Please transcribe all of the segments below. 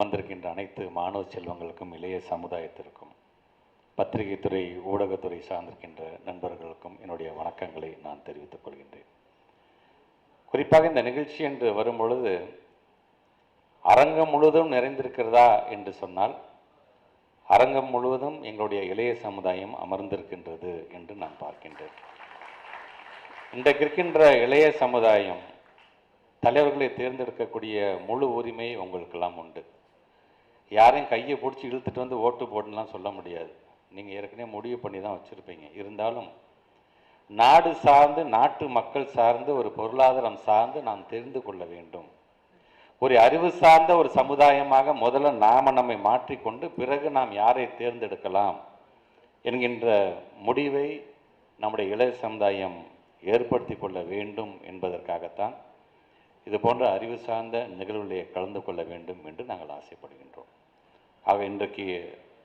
அமர்ந்திருக்கின்ற அனைத்து மாணவ செல்வங்களுக்கும், இளைய சமுதாயத்திற்கும், பத்திரிகை துறை, ஊடகத்துறை சார்ந்திருக்கின்ற நண்பர்களுக்கும் என்னுடைய வணக்கங்களை நான் தெரிவித்துக் கொள்கின்றேன். குறிப்பாக இந்த நிகழ்ச்சி என்று வரும்பொழுது அரங்கம் முழுவதும் நிறைந்திருக்கிறதா என்று சொன்னால், அரங்கம் முழுவதும் எங்களுடைய இளைய சமுதாயம் அமர்ந்திருக்கின்றது என்று நான் பார்க்கின்றேன். இன்றைக்கு இருக்கின்ற இளைய சமுதாயம் தலைவர்களை தேர்ந்தெடுக்கக்கூடிய முழு உரிமை உங்களுக்கெல்லாம் உண்டு. யாரையும் கையை பிடிச்சி இழுத்துட்டு வந்து ஓட்டு போடலாம் சொல்ல முடியாது. நீங்கள் ஏற்கனவே முடிவு பண்ணி தான் வச்சுருப்பீங்க. இருந்தாலும் நாடு சார்ந்து, நாட்டு மக்கள் சார்ந்து, ஒரு பொருளாதாரம் சார்ந்து நாம் தெரிந்து கொள்ள வேண்டும். ஒரு அறிவு சார்ந்த ஒரு சமுதாயமாக முதல்ல நம்மை மாற்றிக்கொண்டு பிறகு நாம் யாரை தேர்ந்தெடுக்கலாம் என்கின்ற முடிவை நம்முடைய இளைய சமுதாயம் ஏற்படுத்தி கொள்ள வேண்டும் என்பதற்காகத்தான் இது போன்ற அறிவு சார்ந்த நிகழ்வுகளை கலந்து கொள்ள வேண்டும் என்று நாங்கள் ஆசைப்படுகின்றோம். ஆக இன்றைக்கு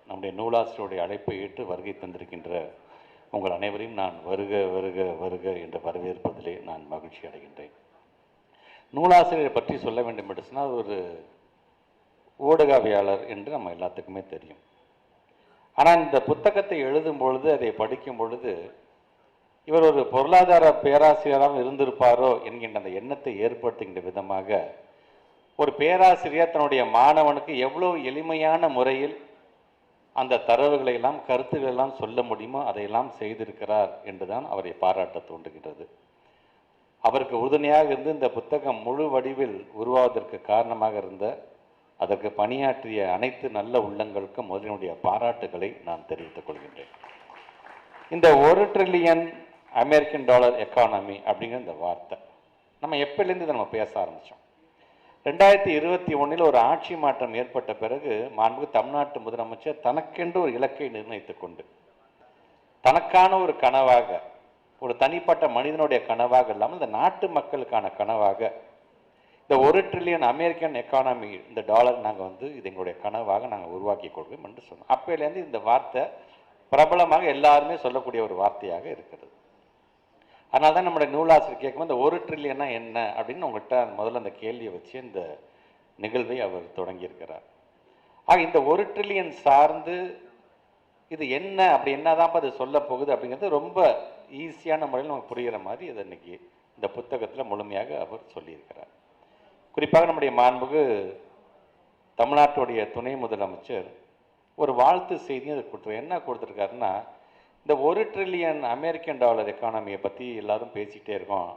நம்முடைய நூலாசிரியருடைய அழைப்பை ஏற்று வருகை தந்திருக்கின்ற உங்கள் அனைவரையும் நான் வருக வருக வருக என்று வரவேற்பதிலே நான் மகிழ்ச்சி அடைகின்றேன். நூலாசிரியரை பற்றி சொல்ல வேண்டும் என்று சொன்னால் ஒரு ஊடகவியாளர் என்று நம்ம எல்லாத்துக்குமே தெரியும். ஆனால் இந்த புத்தகத்தை எழுதும் பொழுது, அதை படிக்கும் பொழுது, இவர் ஒரு பொருளாதார பேராசிரியராக இருந்திருப்பாரோ என்கின்ற அந்த எண்ணத்தை ஏற்படுத்துகின்ற விதமாக ஒரு பேராசிரியர் தன்னுடைய மாணவனுக்கு எவ்வளவு எளிமையான முறையில் அந்த தரவுகளை எல்லாம், கருத்துக்களை எல்லாம் சொல்ல முடியுமோ அதையெல்லாம் செய்திருக்கிறார் என்றுதான் அவரை பாராட்ட தோன்றுகின்றது. அவருக்கு உறுதுணையாக இருந்து இந்த புத்தகம் முழு வடிவில் உருவாவதற்கு காரணமாக இருந்த, அதற்கு பணியாற்றிய அனைத்து நல்ல உள்ளங்களுக்கும் முதலினுடைய பாராட்டுகளை நான் தெரிவித்துக் கொள்கின்றேன். இந்த $1 ட்ரில்லியன் அமெரிக்கன் டாலர் எக்கானமி அப்படிங்கிற இந்த வார்த்தை நம்ம எப்போலேருந்து இதை நம்ம பேச ஆரம்பித்தோம். 2021 ஒரு ஆட்சி மாற்றம் ஏற்பட்ட பிறகு மாண்புமிகு தமிழ்நாட்டு முதலமைச்சர் தனக்கென்று ஒரு இலக்கை நிர்ணயித்துக் கொண்டு, தனக்கான ஒரு கனவாக, ஒரு தனிப்பட்ட மனிதனுடைய கனவாக இல்லாமல் இந்த நாட்டு மக்களுக்கான கனவாக இந்த $1 ட்ரில்லியன் அமெரிக்கன் எக்கானமி, இந்த டாலர் நாங்கள் இது எங்களுடைய கனவாக நாங்கள் உருவாக்கி கொள்வோம் என்று சொன்னோம். அப்போலேருந்து இந்த வார்த்தை பிரபலமாக எல்லாருமே சொல்லக்கூடிய ஒரு வார்த்தையாக இருக்கிறது. அதனால தான் நம்முடைய நூலாசிரியர் கேட்கும்போது இந்த $1 ட்ரில்லியன்னா என்ன அப்படின்னு உங்கள்கிட்ட முதல்ல அந்த கேள்வியை வச்சு இந்த நிகழ்வை அவர் தொடங்கியிருக்கிறார். ஆக இந்த $1 ட்ரில்லியன் சார்ந்து இது என்ன, அப்படி என்னதான் அது சொல்ல போகுது அப்படிங்கிறது ரொம்ப ஈஸியான முறையில் நமக்கு புரிகிற மாதிரி இதை இன்னைக்கு இந்த புத்தகத்தில் முழுமையாக அவர் சொல்லியிருக்கிறார். குறிப்பாக நம்முடைய மாண்புமிகு தமிழ்நாட்டுடைய துணை முதலமைச்சர் ஒரு வாழ்த்து செய்தி அதை என்ன கொடுத்துருக்காருன்னா, இந்த $1 ட்ரில்லியன் அமெரிக்கன் டாலர் எக்கானமியை பற்றி எல்லாரும் பேசிக்கிட்டே இருக்கோம்,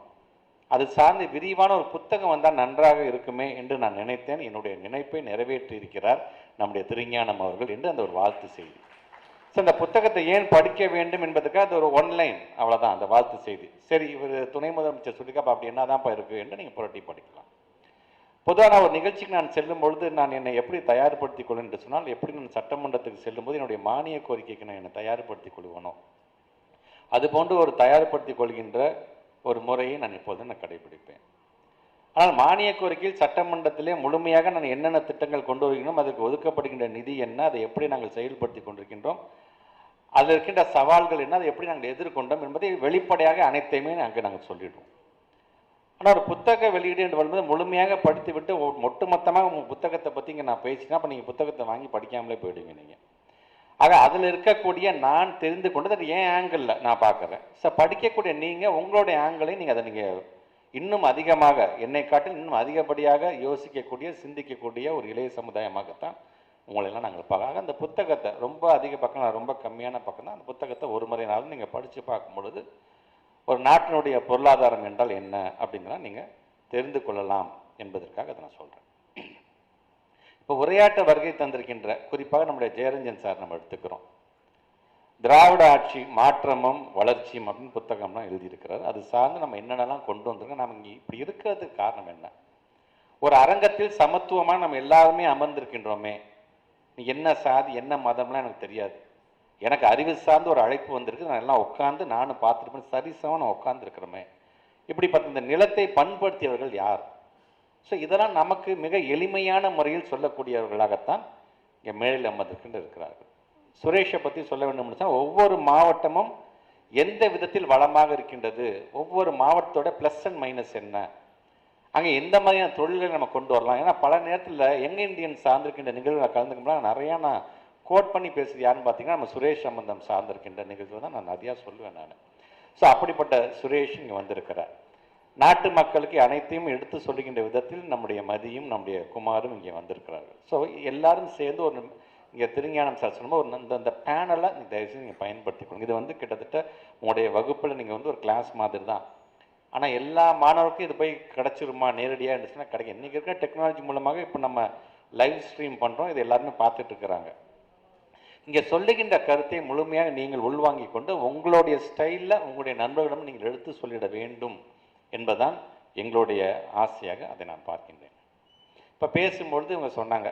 அது சார்ந்து விரிவான ஒரு புத்தகம் வந்தால் நன்றாக இருக்குமே என்று நான் நினைத்தேன். என்னுடைய நினைப்பை நிறைவேற்றி இருக்கிறார் நம்முடைய திருஞானம் அவர்கள் என்று அந்த ஒரு வாழ்த்து செய்தி. ஸோ அந்த புத்தகத்தை ஏன் படிக்க வேண்டும் என்பதுக்காக அது ஒரு ஒன்லைன், அவ்வளோதான் அந்த வாழ்த்து செய்தி. சரி, இவர் துணை முதலமைச்சர் சொல்லிக்கப்பா அப்படி என்னதான்ப்பா இருக்குது என்று நீங்கள் புரட்டி படிக்கலாம். பொதுவாக நான் ஒரு நிகழ்ச்சிக்கு நான் செல்லும் பொழுது நான் என்னை எப்படி தயார்படுத்திக் கொள்வேன் என்று சொன்னால், எப்படி நான் சட்டமன்றத்துக்கு செல்லும்போது என்னுடைய மானிய கோரிக்கைக்கு நான் என்னை தயார்படுத்திக் கொள்வேனோ அதுபோன்று ஒரு தயார்படுத்திக் கொள்கின்ற ஒரு முறையை நான் இப்போது நான் கடைபிடிப்பேன். ஆனால் மானிய கோரிக்கையில் சட்டமன்றத்திலே முழுமையாக நான் என்னென்ன திட்டங்கள் கொண்டு வருகிறோம், அதுக்கு ஒதுக்கப்படுகின்ற நிதி என்ன, அதை எப்படி நாங்கள் செயல்படுத்தி கொண்டிருக்கின்றோம், அதில் இருக்கின்ற சவால்கள் என்ன, அதை எப்படி நாங்கள் எதிர்கொண்டோம் என்பதை வெளிப்படையாக அனைத்தையுமே நாங்கள் சொல்லிடுவோம். ஆனால் ஒரு புத்தக வெளியீடு என்று வரும்போது முழுமையாக படித்து விட்டு ஒட்டுமொத்தமாக உங்கள் புத்தகத்தை பற்றி இங்கே நான் பேசினா அப்போ நீங்கள் புத்தகத்தை வாங்கி படிக்காமலே போயிடுவீங்க நீங்கள். ஆக அதில் இருக்கக்கூடிய நான் தெரிந்து கொண்டு அது ஏன் ஆங்கிளில் நான் பார்க்குறேன். ஸோ படிக்கக்கூடிய நீங்கள் உங்களுடைய ஆங்கிளை நீங்கள் அதை நீங்கள் இன்னும் அதிகமாக, என்னை காட்டில் இன்னும் அதிகப்படியாக யோசிக்கக்கூடிய, சிந்திக்கக்கூடிய ஒரு இளைய சமுதாயமாகத்தான் உங்களெல்லாம் நாங்கள் பார்க்க. அந்த புத்தகத்தை ரொம்ப அதிக பக்கம், ரொம்ப கம்மியான பக்கம் தான், அந்த புத்தகத்தை ஒரு முறைனாலும் நீங்கள் படித்து பார்க்கும் பொழுது ஒரு நாட்டினுடைய பொருளாதாரம் என்றால் என்ன அப்படிங்கிறத நீங்கள் தெரிந்து கொள்ளலாம் என்பதற்காக அதை நான் சொல்கிறேன். இப்போ உரையாற்ற வருகை தந்திருக்கின்ற குறிப்பாக நம்முடைய ஜெயரஞ்சன் சார் நம்ம எடுத்துக்கிறோம். திராவிட ஆட்சி மாற்றமும் வளர்ச்சியும் அப்படின்னு புத்தகம்லாம் எழுதியிருக்கிறார். அது சார்ந்து நம்ம என்னென்னலாம் கொண்டு வந்திருக்கோம், நம்ம இங்கே இப்படி இருக்கிறதுக்கு காரணம் என்ன, ஒரு அரங்கத்தில் சமத்துவமாக நம்ம எல்லாருமே அமர்ந்திருக்கின்றோமே, என்ன சாதி என்ன மதம்லாம் எனக்கு தெரியாது, எனக்கு அறிவு சார்ந்து ஒரு அழைப்பு வந்திருக்கு, நான் எல்லாம் உட்காந்து நானும் பார்த்துருப்பேன், சரிசமாக நான் உட்காந்துருக்கிறோமே, இப்படிப்பட்ட இந்த நிலத்தை பண்படுத்தியவர்கள் யார்? ஸோ இதெல்லாம் நமக்கு மிக எளிமையான முறையில் சொல்லக்கூடியவர்களாகத்தான் இங்கே மேலில் அமர்ந்திருக்கின்ற இருக்கிறார்கள். சுரேஷை பற்றி சொல்ல வேண்டும் சொன்னால், ஒவ்வொரு மாவட்டமும் எந்த விதத்தில் வளமாக இருக்கின்றது, ஒவ்வொரு மாவட்டத்தோட ப்ளஸ் அண்ட் மைனஸ் என்ன, அங்கே எந்த மாதிரியான தொழில்களை நம்ம கொண்டு வரலாம். ஏன்னா பல நேரத்தில் யங் இந்தியன் சார்ந்திருக்கின்ற நிகழ்வுகளை கலந்துக்கும்போது நிறையா நான் கோட் பண்ணி பேசுறது யாருன்னு பார்த்தீங்கன்னா நம்ம சுரேஷ் சம்பந்தம் சார்ந்திருக்கின்ற நிகழ்வு தான் நான் நிறையா சொல்லுவேன் நான். ஸோ அப்படிப்பட்ட சுரேஷ் இங்கே வந்திருக்கிறார். நாட்டு மக்களுக்கு அனைத்தையும் எடுத்து சொல்லுகின்ற விதத்தில் நம்முடைய மதியும் நம்முடைய குமாரும் இங்கே வந்திருக்கிறார்கள். ஸோ எல்லாரும் சேர்ந்து ஒரு இங்கே திருஞானம் சார் சொல்லும்போது ஒரு இந்த பேனலை தயவுசெய்து நீங்கள் பயன்படுத்திக்கணும். இது வந்து கிட்டத்தட்ட உங்களுடைய வகுப்பில் நீங்கள் வந்து ஒரு கிளாஸ் மாதிரி தான். ஆனால் எல்லா மாணவருக்கும் இது போய் கிடச்சிருமா நேரடியாக இருந்துச்சுன்னா கிடைக்கும். இன்றைக்கி இருக்கிற டெக்னாலஜி மூலமாக இப்போ நம்ம லைவ் ஸ்ட்ரீம் பண்ணுறோம், இது எல்லாருமே பார்த்துட்டு இருக்கிறாங்க. இங்கே சொல்லுகின்ற கருத்தை முழுமையாக நீங்கள் உள்வாங்கி கொண்டு உங்களுடைய ஸ்டைலில் உங்களுடைய நண்பர்களிடம் நீங்கள் எடுத்து சொல்லிட வேண்டும் என்பதுதான் எங்களுடைய ஆசையாக அதை நான் பார்க்கின்றேன். இப்போ பேசும்பொழுது இவங்க சொன்னாங்க,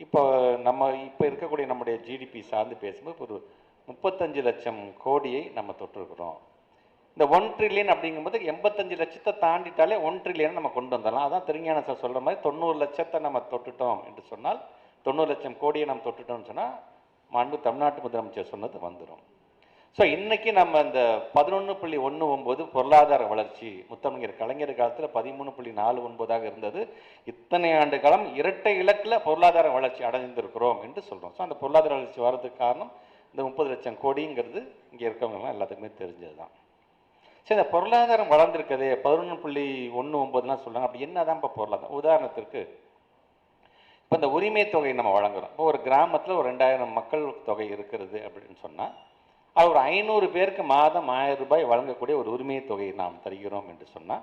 இப்போ இருக்கக்கூடிய நம்முடைய ஜிடிபி சார்ந்து பேசும்போது ஒரு 35 லட்சம் கோடியை நம்ம தொட்டிருக்கிறோம். இந்த 1 ட்ரில்லியன் அப்படிங்கும்போது 85 லட்சத்தை தாண்டிட்டாலே 1 ட்ரில்லியன் நம்ம கொண்டு வந்துடலாம். அதான் திருஞான சார் சொல்கிற மாதிரி 90 லட்சத்தை நம்ம தொட்டுட்டோம் என்று சொன்னால் 90 லட்சம் கோடியை நம்ம தொட்டுட்டோம்னு சொன்னால் மாண்பு தமிழ்நாட்டு முதலமைச்சர் சொன்னது வந்துடும். ஸோ இன்றைக்கி நம்ம இந்த 11.19 பொருளாதார வளர்ச்சி முத்தமிழர் கலைஞர் காலத்தில் 13.49 இருந்தது. இத்தனை ஆண்டு காலம் இரட்டை இலக்கில் பொருளாதார வளர்ச்சி அடைந்திருக்கிறோம் என்று சொல்கிறோம். ஸோ அந்த பொருளாதார வளர்ச்சி வர்றதுக்கு காரணம் இந்த 30 லட்சம் கோடிங்கிறது இங்கே இருக்கவங்கலாம் எல்லாத்துக்குமே தெரிஞ்சது தான். சரி, இந்த பொருளாதாரம் வளர்ந்துருக்குது 11.19 சொல்கிறாங்க. அப்படி என்ன தான் இப்போ பொருளாதாரம்? உதாரணத்திற்கு இப்போ இந்த உரிமை தொகை நம்ம வழங்குகிறோம். இப்போ ஒரு கிராமத்தில் ஒரு 2000 மக்கள் தொகை இருக்கிறது அப்படின்னு சொன்னால் அது ஒரு 500 பேருக்கு மாதம் 1000 ரூபாய் வழங்கக்கூடிய ஒரு உரிமை தொகையை நாம் தருகிறோம் என்று சொன்னால்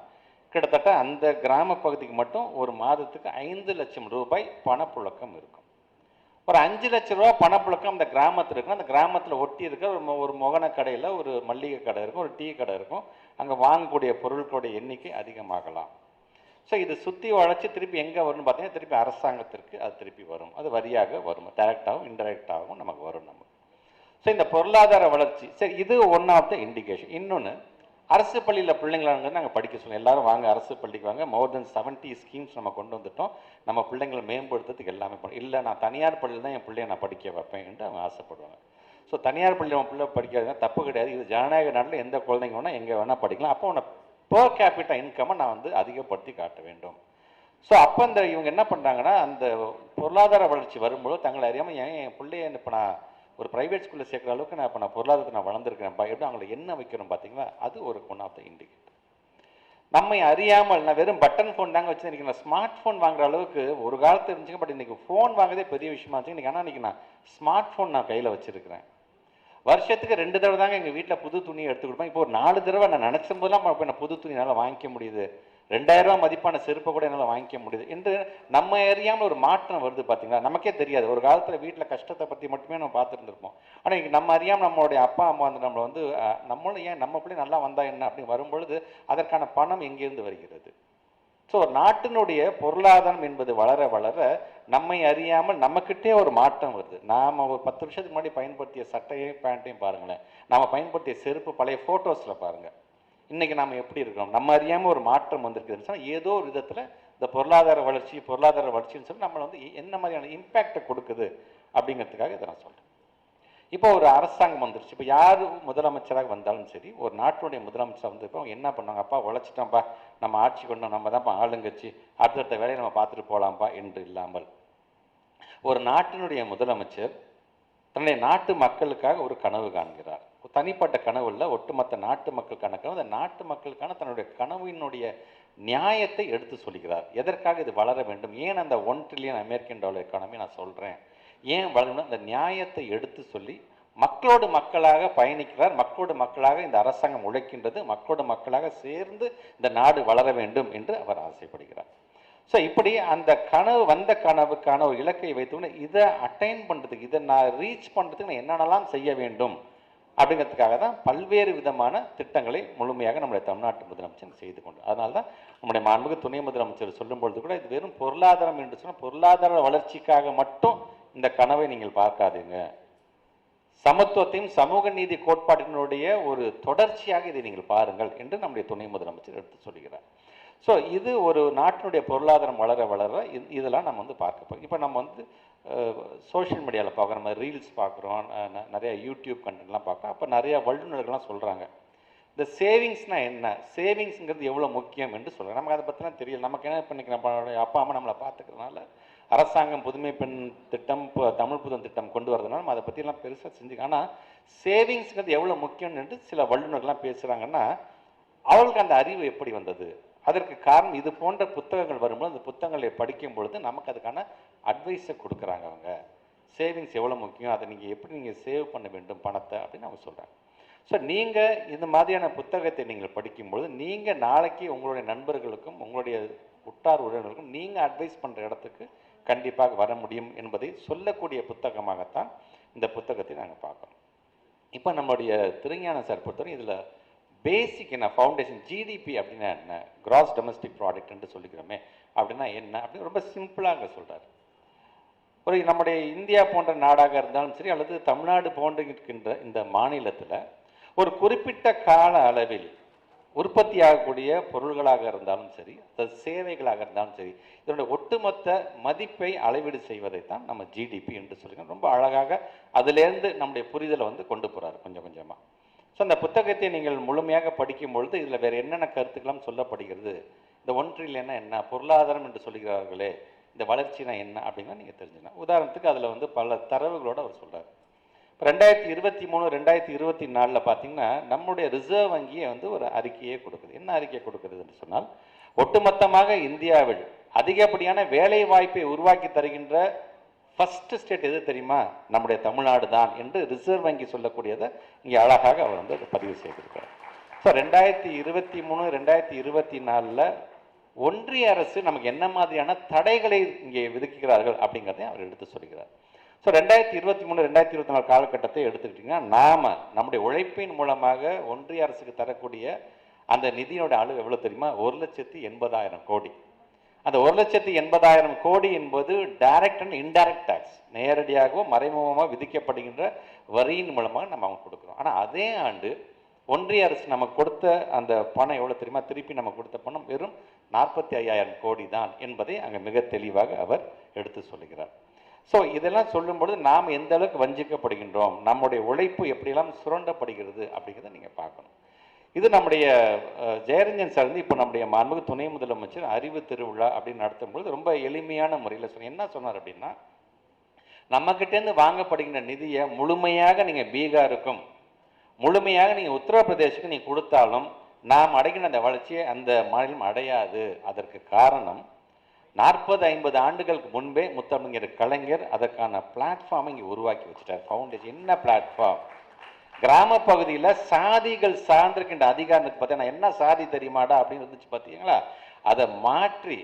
கிட்டத்தட்ட அந்த கிராம பகுதிக்கு மட்டும் ஒரு மாதத்துக்கு 5 லட்சம் ரூபாய் பணப்புழக்கம் இருக்கும். ஒரு 5 லட்ச ரூபா பணப்புழக்கம் அந்த கிராமத்தில் இருக்கும். அந்த கிராமத்தில் ஒட்டி இருக்க ஒரு முகன கடையில் ஒரு மல்லிகை கடை இருக்கும், ஒரு டீ கடை இருக்கும். அங்கே வாங்கக்கூடிய பொருட்களுடைய எண்ணிக்கை அதிகமாகலாம். ஸோ இது சுற்றி வளர்ச்சி திருப்பி எங்கே வரும்னு பார்த்தீங்கன்னா திருப்பி அரசாங்கத்திற்கு அது திருப்பி வரும். அது வரியாக வரும், டைரக்டாகவும் இன்டைரக்டாகவும் நமக்கு வரும் நமக்கு. ஸோ இந்த பொருளாதார வளர்ச்சி சரி, இது ஒன் ஆஃப் த இண்டிகேஷன். இன்னொன்று, அரசு பள்ளியில் பிள்ளைங்களை நாங்கள் படிக்க சொல்லுவோம். எல்லாரும் வாங்க அரசு பள்ளிக்கு வாங்க. மோர் தென் 70 ஸ்கீம்ஸ் நம்ம கொண்டு வந்துட்டோம். நம்ம பிள்ளைங்களை மேம்படுத்துறதுக்கு எல்லாமே பண்ணும். இல்லை நான் தனியார் பள்ளியில் தான் என் பிள்ளையை நான் படிக்க வைப்பேன் என்று அவங்க ஆசைப்படுவாங்க. ஸோ தனியார் பள்ளியில் அவன் பிள்ளை படிக்காதுன்னா தப்பு கிடையாது. இது ஜனநாயக நாட்டில் எந்த குழந்தைங்க வேணால் எங்கே வேணால் படிக்கலாம். அப்போ உன்னை பெர் கேபிட்டல் இன்கம்மை நான் வந்து அதிகப்படுத்தி காட்ட வேண்டும். ஸோ அப்போ இந்த இவங்க என்ன பண்ணுறாங்கன்னா அந்த பொருளாதார வளர்ச்சி வரும்போது தங்களை அறியாமல் என் பிள்ளைய இப்போ நான் ஒரு ப்ரைவேட் ஸ்கூலில் சேர்க்குற அளவுக்கு நான் இப்போ நான் பொருளாதாரத்தை நான் வளர்ந்துருக்கிறேன்ப்பா எப்படி அவங்களை என்ன வைக்கிறோம் பார்த்தீங்களா? அது ஒரு ஒன் ஆஃப் த இண்டிகேட்டர். நம்மை அறியாமல் நான் வெறும் பட்டன் ஃபோன் தாங்க வச்சுருக்கேன். ஸ்மார்ட் ஃபோன் வாங்குற அளவுக்கு ஒரு காலத்தில் இருந்துச்சுங்க. பட் இன்றைக்கி ஃபோன் வாங்குறதே பெரிய விஷயமா இருந்துச்சு. இன்றைக்கி ஆனால் இன்றைக்கி நான் ஸ்மார்ட் ஃபோன் நான் கையில் வச்சுருக்கிறேன். வருஷத்துக்கு 2 தடவை தாங்க எங்கள் வீட்டில் புது துணியை எடுத்து கொடுப்பேன். இப்போ ஒரு 4 தடவை நான் நினச்ச போதெல்லாம் இப்போ நான் புது துணி என்னால் வாங்கிக்க முடியுது. 2000 ரூபா மதிப்பான செருப்பை கூட என்னால் வாங்கிக்க முடியுது என்று நம்ம அறியாமல் ஒரு மாற்றம் வருது. பார்த்தீங்களா? நமக்கே தெரியாது. ஒரு காலத்தில் வீட்டில் கஷ்டத்தை பற்றி மட்டுமே நம்ம பார்த்துருந்துருப்போம். ஆனால் இன்றைக்கி நம்ம அறியாமல் நம்மளுடைய அப்பா அம்மா வந்து நம்மளை வந்து நம்மளும் ஏன் நம்ம பிள்ளை நல்லா வந்தா என்ன அப்படின்னு வரும்பொழுது அதற்கான பணம் எங்கேருந்து வருகிறது? ஸோ ஒரு நாட்டினுடைய பொருளாதாரம் என்பது வளர வளர நம்மை அறியாமல் நம்மக்கிட்டே ஒரு மாற்றம் வருது. நாம் ஒரு 10 வருஷத்துக்கு முன்னாடி பயன்படுத்திய சட்டையும் பேண்ட்டையும் பாருங்களேன். நாம் பயன்படுத்திய செருப்பு பழைய ஃபோட்டோஸில் பாருங்கள். இன்றைக்கி நாம் எப்படி இருக்கிறோம்? நம்ம அறியாமல் ஒரு மாற்றம் வந்திருக்குதுன்னு சொன்னால் ஏதோ ஒரு விதத்தில் இந்த பொருளாதார வளர்ச்சின்னு சொல்லி நம்மளை வந்து என்ன மாதிரியான இம்பேக்டை கொடுக்குது அப்படிங்கிறதுக்காக இதை நான் சொல்கிறேன். இப்போ ஒரு அரசாங்கம் வந்துருச்சு. இப்போ யார் முதலமைச்சராக வந்தாலும் சரி, ஒரு நாட்டினுடைய முதலமைச்சராக வந்து இப்போ அவங்க என்ன பண்ணாங்க? அப்பா உழைச்சிட்டோம்ப்பா, நம்ம ஆட்சி கொண்டோம், நம்ம தான்ப்பா ஆளுங்கட்சி, அடுத்தடுத்த வேலையை நம்ம பார்த்துட்டு போகலாம்ப்பா என்று இல்லாமல் ஒரு நாட்டினுடைய முதலமைச்சர் தன்னுடைய நாட்டு மக்களுக்காக ஒரு கனவு காண்கிறார். தனிப்பட்ட கனவு இல்லை, ஒட்டுமொத்த நாட்டு மக்களுக்கான கனவு. அந்த நாட்டு மக்களுக்கான தன்னுடைய கனவினுடைய நியாயத்தை எடுத்து சொல்கிறார். எதற்காக இது வளர வேண்டும்? ஏன் அந்த $1 ட்ரில்லியன் அமெரிக்கன் டாலர் எக்கானமி நான் சொல்கிறேன் ஏன் வளரணும்? அந்த நியாயத்தை எடுத்து சொல்லி மக்களோடு மக்களாக பயணிக்கிறார். மக்களோடு மக்களாக இந்த அரசாங்கம் உழைக்கின்றது. மக்களோடு மக்களாக சேர்ந்து இந்த நாடு வளர வேண்டும் என்று அவர் ஆசைப்படுகிறார். ஸோ இப்படி அந்த கனவுக்கான ஒரு இலக்கை வைத்து இதை அட்டைன் பண்ணுறதுக்கு, இதை நான் ரீச் பண்ணுறதுக்கு நான் என்னென்னலாம் செய்ய வேண்டும் அப்படிங்கிறதுக்காக தான் பல்வேறு விதமான திட்டங்களை முழுமையாக நம்முடைய தமிழ்நாட்டு முதலமைச்சர் செய்து கொண்டு, அதனால தான் நம்முடைய மாண்புமிகு துணை முதலமைச்சர் சொல்லும்பொழுது கூட இது வெறும் பொருளாதாரம் என்று சொன்னால் பொருளாதார வளர்ச்சிக்காக மட்டும் இந்த கனவை நீங்கள் பார்க்காதீங்க, சமத்துவத்தையும் சமூக நீதி கோட்பாட்டினுடைய ஒரு தொடர்ச்சியாக இதை நீங்கள் பாருங்கள் என்று நம்முடைய துணை முதலமைச்சர் எடுத்து சொல்கிறார். ஸோ இது ஒரு நாட்டினுடைய பொருளாதாரம் வளர வளர இதெல்லாம் நம்ம வந்து பார்க்க போகிறோம். இப்போ நம்ம வந்து சோஷியல் மீடியாவில் பார்க்குறோம், நம்ம ரீல்ஸ் பார்க்குறோம், நிறைய யூடியூப் கண்டென்ட்லாம் பார்க்குறோம். அப்போ நிறையா வல்லுநர்கள்லாம் சொல்கிறாங்க, இந்த சேவிங்ஸ்னா என்ன, சேவிங்ஸுங்கிறது எவ்வளோ முக்கியம் என்று சொல்கிறேன். நமக்கு அதை பற்றிலாம் தெரியல. நமக்கு என்ன பண்ணிக்க, நம்மளுடைய அப்பா அம்மா நம்மளை பார்த்துக்கிறதுனால அரசாங்கம் புதுமை பெண் திட்டம், தமிழ் புதன் திட்டம் கொண்டு வரதுனால நம்ம அதை பற்றிலாம் பெருசாக செஞ்சுக்க. ஆனால் சேவிங்ஸுங்கிறது எவ்வளோ முக்கியம் என்று சில வல்லுநர்லாம் பேசுகிறாங்கன்னா அவர்களுக்கு அந்த அறிவு எப்படி வந்தது? அதற்கு காரணம் இது போன்ற புத்தகங்கள் வரும்போது அந்த புத்தகங்களை படிக்கும் பொழுது நமக்கு அதுக்கான அட்வைஸை கொடுக்குறாங்க. அவங்க சேவிங்ஸ் எவ்வளோ முக்கியம், அதை நீங்கள் எப்படி நீங்கள் சேவ் பண்ண வேண்டும் பணத்தை அப்படின்னு அவங்க சொல்கிறாங்க. ஸோ நீங்கள் இந்த மாதிரியான புத்தகத்தை நீங்கள் படிக்கும்பொழுது நீங்கள் நாளைக்கு உங்களுடைய நண்பர்களுக்கும் உங்களுடைய உற்றார் உறவினர்களுக்கும் நீங்கள் அட்வைஸ் பண்ணுற இடத்துக்கு கண்டிப்பாக வர முடியும் என்பதை சொல்லக்கூடிய புத்தகமாகத்தான் இந்த புத்தகத்தை நாங்கள் பார்க்குறோம். இப்போ நம்மளுடைய திருஞான சார் பொறுத்தவரை இதில் பேசிக் என்ன, ஃபவுண்டேஷன், ஜிடிபி அப்படின்னா என்ன, கிராஸ் டொமஸ்டிக் ப்ராடக்ட்ன்ட்டு சொல்லிக்கிறோமே அப்படின்னா என்ன அப்படின்னு ரொம்ப சிம்பிளாக சொல்கிறார். ஒரு நம்முடைய இந்தியா போன்ற நாடாக இருந்தாலும் சரி அல்லது தமிழ்நாடு போன்ற இருக்கின்ற இந்த மாநிலத்தில் ஒரு குறிப்பிட்ட கால அளவில் உற்பத்தி ஆகக்கூடிய பொருள்களாக இருந்தாலும் சரி அல்லது சேவைகளாக இருந்தாலும் சரி இதனுடைய ஒட்டுமொத்த மதிப்பை அளவீடு செய்வதைத்தான் நம்ம ஜிடிபி என்று சொல்லிக்கிறோம். ரொம்ப அழகாக அதிலேருந்து நம்முடைய புரிதலை கொண்டு போகிறார் கொஞ்சம் கொஞ்சமாக. ஸோ அந்த புத்தகத்தை நீங்கள் முழுமையாக படிக்கும் பொழுது இதில் வேறு என்னென்ன கருத்துக்கெல்லாம் சொல்லப்படுகிறது, இந்த ஒன்றில் என்ன பொருளாதாரம் என்று சொல்கிறார்களே, இந்த வளர்ச்சினா என்ன அப்படின்னா நீங்கள் தெரிஞ்சுக்கலாம். உதாரணத்துக்கு அதில் பல தரவுகளோடு அவர் சொல்கிறார். இப்போ 2023 2024 பார்த்தீங்கன்னா நம்முடைய ரிசர்வ் வங்கியை ஒரு அறிக்கையே கொடுக்குது. என்ன அறிக்கை கொடுக்குறது என்று சொன்னால், ஒட்டுமொத்தமாக இந்தியாவில் அதிகப்படியான வேலை வாய்ப்பை உருவாக்கி தருகின்ற ஃபர்ஸ்ட் ஸ்டேட் எது தெரியுமா, நம்முடைய தமிழ்நாடு தான் என்று ரிசர்வ் வங்கி சொல்லக்கூடியதை இங்கே அழகாக அவர் பதிவு செய்திருக்கிறார். ஸோ 2023 2024 ஒன்றிய அரசு நமக்கு என்ன மாதிரியான தடைகளை இங்கே விதிக்கிறார்கள் அப்படிங்கிறதையும் அவர் எடுத்து சொல்கிறார். ஸோ 2023 2024 காலகட்டத்தை எடுத்துக்கிட்டிங்கன்னா நாம் நம்முடைய உழைப்பின் மூலமாக ஒன்றிய அரசுக்கு தரக்கூடிய அந்த நிதியோட அளவு எவ்வளோ தெரியுமா, 1,80,000 கோடி. அந்த 1,80,000 கோடி என்பது டைரக்ட் அண்ட் இன்டைரக்ட் டேக்ஸ், நேரடியாகவும் மறைமுகமாக விதிக்கப்படுகின்ற வரியின் மூலமாக நம்ம அவங்க கொடுக்குறோம். ஆனால் அதே ஆண்டு ஒன்றிய அரசு நமக்கு கொடுத்த அந்த பணம் எவ்வளோ தெரியுமா, திருப்பி நம்ம கொடுத்த பணம் வெறும் 45,000 கோடி தான் என்பதை அங்கே மிக தெளிவாக அவர் எடுத்து சொல்லுகிறார். ஸோ இதெல்லாம் சொல்லும்பொழுது நாம் எந்த அளவுக்கு வஞ்சிக்கப்படுகின்றோம், நம்முடைய உழைப்பு எப்படியெல்லாம் சுரண்டப்படுகிறது அப்படிங்கிறத நீங்கள் பார்க்கணும். இது நம்முடைய ஜெயரஞ்சன் சார் இப்போ நம்முடைய மாண்புமிகு துணை முதலமைச்சர் அறிவு திருவிழா அப்படின்னு நடத்தும்பொழுது ரொம்ப எளிமையான முறையில் என்ன சொன்னார் அப்படின்னா, நம்மக்கிட்டேருந்து வாங்கப்படுகின்ற நிதியை முழுமையாக நீங்கள் பீகாருக்கும் முழுமையாக நீங்கள் உத்தரப்பிரதேசுக்கு நீங்கள் கொடுத்தாலும் நாம் அடைகின்ற அந்த வளர்ச்சியை அந்த மாநிலம் அடையாது. அதற்கு காரணம் 40-50 ஆண்டுகளுக்கு முன்பே முத்தமிழர் கலைஞர் அதற்கான பிளாட்ஃபார்மை இங்கே உருவாக்கி வச்சுட்டார். ஃபவுண்டேஷன் என்ன பிளாட்ஃபார்ம், கிராம பகுதியில் சாதிகள் சார்ந்திருக்கின்ற அதிகாரத்துக்கு பார்த்தீங்கன்னா என்ன சாதி தெரியுமாடா அப்படின்னு இருந்துச்சு பார்த்தீங்களா, அதை மாற்றி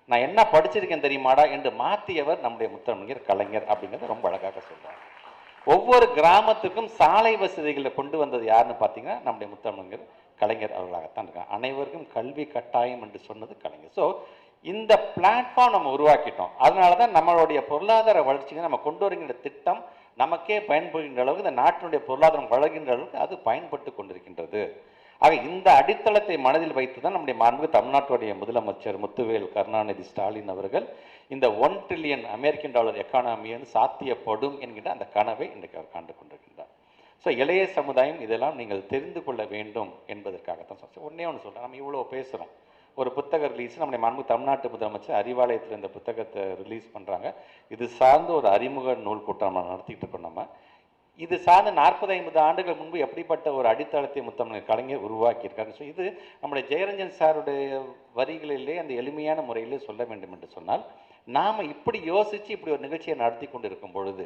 நான் என்ன படிச்சிருக்கேன் தெரியுமாடா என்று மாற்றியவர் நம்முடைய முத்தமிழர் கலைஞர் அப்படிங்கிறத ரொம்ப அழகாக சொல்றார். ஒவ்வொரு கிராமத்துக்கும் சாலை வசதிகளை கொண்டு வந்தது யாருன்னு பார்த்தீங்கன்னா நம்முடைய முத்தமிழர் கலைஞர் அவர்களாகத்தான் இருக்காங்க. அனைவருக்கும் கல்வி கட்டாயம் என்று சொன்னது கலைஞர். ஸோ இந்த பிளாட்ஃபார்ம் நம்ம உருவாக்கிட்டோம். அதனால தான் நம்மளுடைய பொருளாதார வளர்ச்சியை நம்ம கொண்டு வருகின்ற திட்டம் நமக்கே பயன்படுகின்ற அளவுக்கு, இந்த நாட்டினுடைய பொருளாதாரம் வளர்கின்ற அளவுக்கு அது பயன்பட்டு கொண்டிருக்கின்றது. ஆக இந்த அடித்தளத்தை மனதில் வைத்து தான் நம்முடைய மாண்புமிகு தமிழ்நாட்டுடைய முதலமைச்சர் முத்துவேல் கருணாநிதி ஸ்டாலின் அவர்கள் இந்த $1 trillion அமெரிக்கன் டாலர் எக்கானமி சாத்தியப்படும் என்கின்ற அந்த கனவை இன்றைக்கு அவர் கண்டு கொண்டிருக்கின்றார். ஸோ இளைய சமுதாயம் இதெல்லாம் நீங்கள் தெரிந்து கொள்ள வேண்டும் என்பதற்காகத்தான் சொல்கிறேன். ஒன்றே ஒன்று சொல்கிறேன், நம்ம இவ்வளோ பேசுகிறோம், ஒரு புத்தக ரிலீஸ் நம்முடைய மாண்புமிகு தமிழ்நாட்டு முதலமைச்சர் அறிவாலயத்தில் இந்த புத்தகத்தை ரிலீஸ் பண்ணுறாங்க. இது சார்ந்த ஒரு அறிமுக நூல் கூட்டம் நம்ம நடத்திட்டு இருக்கோம். நம்ம இது சார்ந்த 40-50 ஆண்டுகள் முன்பு எப்படிப்பட்ட ஒரு அடித்தளத்தை முத்தமிழர் கலைஞர் உருவாக்கியிருக்காங்க. ஸோ இது நம்முடைய ஜெயரஞ்சன் சாருடைய வரிகளிலே அந்த எளிமையான முறையிலே சொல்ல வேண்டும் என்று சொன்னால், நாம் இப்படி யோசித்து இப்படி ஒரு நிகழ்ச்சியை நடத்தி கொண்டு இருக்கும் பொழுது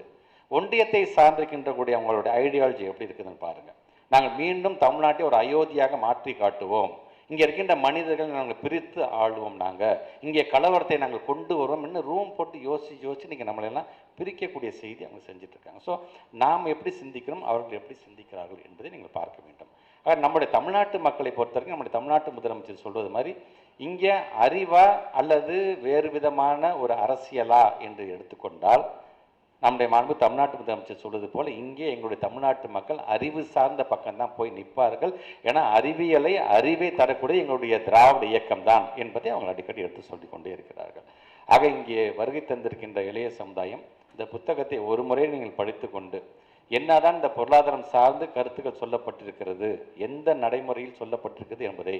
ஒன்றியத்தை சார்ந்திருக்கின்ற கூடிய அவங்களுடைய ஐடியாலஜி எப்படி இருக்குதுன்னு பாருங்கள். நாங்கள் மீண்டும் நாட்டை ஒரு அயோத்தியாக மாற்றி காட்டுவோம், இங்கே இருக்கின்ற மனிதர்கள் நாங்கள் பிரித்து ஆளுவோம், நாங்கள் இங்கே கலவரத்தை நாங்கள் கொண்டு வருவோம் இன்னும் ரூம் போட்டு யோசித்து நீங்கள் நம்மளெல்லாம் பிரிக்கக்கூடிய செய்தி அவங்க செஞ்சிட்ருக்காங்க. ஸோ நாம் எப்படி சிந்திக்கிறோம், அவர்கள் எப்படி சிந்திக்கிறார்கள் என்பதை நீங்கள் பார்க்க வேண்டும். நம்முடைய தமிழ்நாட்டு மக்களை பொறுத்தவரைக்கும் நம்முடைய தமிழ்நாட்டு முதலமைச்சர் சொல்வது மாதிரி இங்கே அறிவா அல்லது வேறு விதமான ஒரு அரசியலா என்று எடுத்துக்கொண்டால், நம்முடைய மாண்பு தமிழ்நாட்டு முதலமைச்சர் சொல்வது போல் இங்கே எங்களுடைய தமிழ்நாட்டு மக்கள் அறிவு சார்ந்த பக்கம்தான் போய் நிற்பார்கள். ஏன்னா அறிவை தரக்கூடிய எங்களுடைய திராவிட இயக்கம் தான் என்பதை அவங்க அடிக்கடி எடுத்து சொல்லிக் கொண்டே இருக்கிறார்கள். ஆக இங்கே வருகை தந்திருக்கின்ற இளைய சமுதாயம் இந்த புத்தகத்தை ஒரு முறை நீங்கள் படித்து கொண்டு என்னதான் இந்த பொருளாதாரம் சார்ந்து கருத்துக்கள் சொல்லப்பட்டிருக்கிறது, எந்த நடைமுறையில் சொல்லப்பட்டிருக்கிறது என்பதை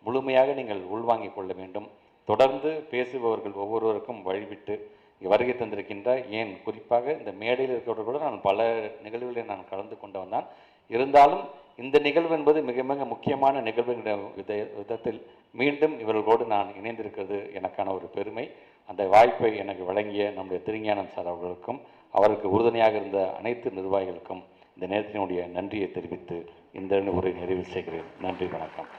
முழுமையாக நீங்கள் உள்வாங்கிக் கொள்ள வேண்டும். தொடர்ந்து பேசுபவர்கள் ஒவ்வொருவருக்கும் வழிவிட்டு வருகை தந்திருக்கின்ற, ஏன் குறிப்பாக இந்த மேடையில் இருக்கிறவர்களோடு நான் பல நிகழ்வுகளில் நான் கலந்து கொண்டவன் தான். இருந்தாலும் இந்த நிகழ்வு என்பது மிக மிக முக்கியமான நிகழ்வு விதத்தில் மீண்டும் இவர்களோடு நான் இணைந்திருக்கிறது எனக்கான ஒரு பெருமை. அந்த வாய்ப்பை எனக்கு வழங்கிய நம்முடைய திருஞானம் சார் அவர்களுக்கும் அவருக்கு உறுதுணையாக இருந்த அனைத்து நிர்வாகிகளுக்கும் இந்த நேரத்தினுடைய நன்றியை தெரிவித்து இந்த உரை நிறைவு செய்கிறேன். நன்றி, வணக்கம்.